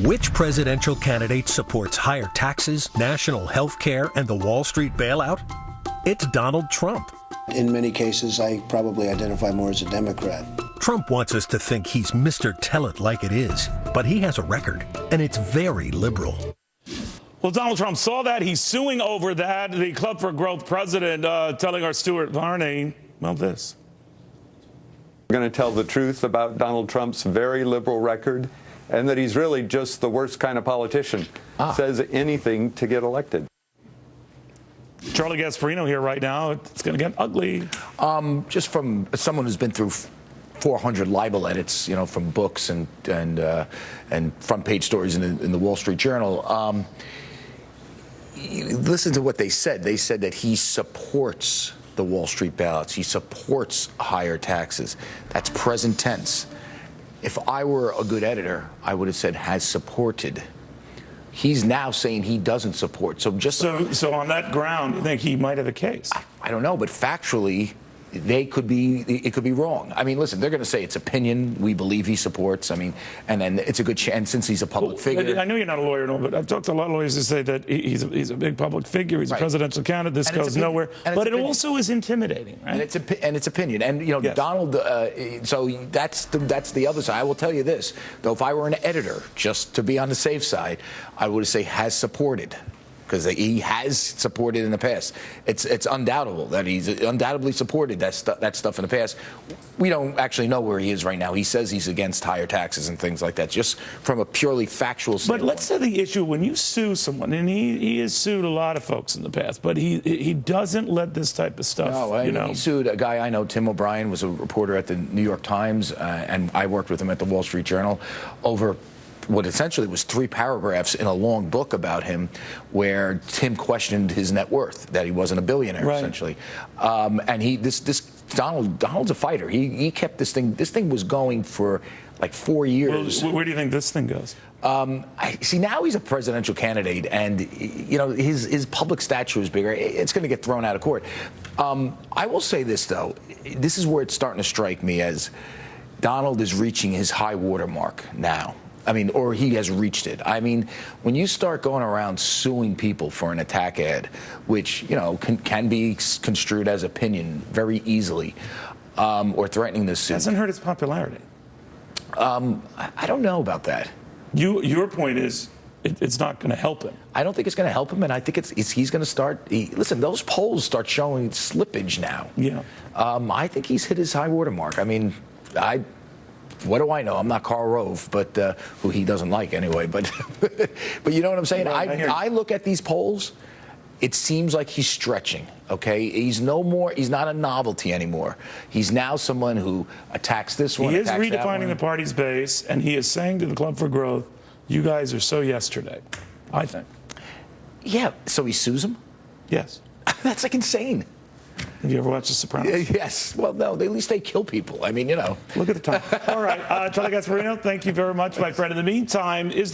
Which presidential candidate supports higher taxes, national health care, and the Wall Street bailout? It's Donald Trump. In many cases, I probably identify more as a Democrat. Trump wants us to think he's Mr. Tell It Like It Is, but he has a record, and it's very liberal. Well, Donald Trump saw that. He's suing over that. The Club for Growth president telling our Stuart Varney, well, this. We're going to tell the truth about Donald Trump's very liberal record and that he's really just the worst kind of politician. Says anything to get elected. Charlie Gasparino here right now. It's going to get ugly. Just from someone who's been through 400 libel edits, you know, from books and front page stories in the Wall Street Journal. Listen to what they said. They said that he supports the Wall Street bailouts. He supports higher taxes. That's present tense. If I were a good editor, I would have said has supported. He's now saying he doesn't support. So on that ground, you think he might have a case? I don't know, but factually, it could be wrong. I mean, listen, they're going to say it's opinion. We believe he supports. I mean, and then it's a good chance since he's a public figure. I know you're not a lawyer, no, but I've talked to a lot of lawyers who say that he's a big public figure. He's a presidential candidate. This goes nowhere. But it also is intimidating, right? And it's opinion. And you know, yes. Donald. So that's the other side. I will tell you this, though. If I were an editor, just to be on the safe side, I would say has supported. Because he has supported in the past. It's undoubtable that he's undoubtedly supported that stuff in the past. We don't actually know where he is right now. He says he's against higher taxes and things like that, just from a purely factual standpoint. But let's say the issue when you sue someone, and he has sued a lot of folks in the past, but he doesn't let this type of stuff. No, he sued a guy I know, Tim O'Brien, was a reporter at the New York Times, and I worked with him at the Wall Street Journal over what essentially was 3 paragraphs in a long book about him where Tim questioned his net worth, that he wasn't a billionaire, essentially. And Donald's a fighter. He kept this thing. This thing was going for like 4 years. Well, where do you think this thing goes? See, now he's a presidential candidate, and you know his public stature is bigger. It's going to get thrown out of court. I will say this though, this is where it's starting to strike me as Donald is reaching his high water mark now. I mean, or he has reached it. I mean, when you start going around suing people for an attack ad, which, you know, can be construed as opinion very easily, or threatening to sue. Hasn't hurt his popularity. I don't know about that. Your point is it's not going to help him. I don't think it's going to help him, and I think he's going to start. Listen, those polls start showing slippage now. Yeah. I think he's hit his high water mark. I mean, what do I know? I'm not Karl Rove, but who he doesn't like anyway. But but you know what I'm saying? I look at these polls. It seems like he's stretching. Okay, he's no more. He's not a novelty anymore. He's now someone who attacks this one. He is redefining the party's base, and he is saying to the Club for Growth, "You guys are so yesterday." I think. Yeah. So he sues him. Yes. That's like insane. Have you ever watched The Sopranos? Yes. Well, no, at least they kill people. I mean, you know. Look at the time. All right. Charlie Gasparino, thank you very much, my friend. In the meantime, is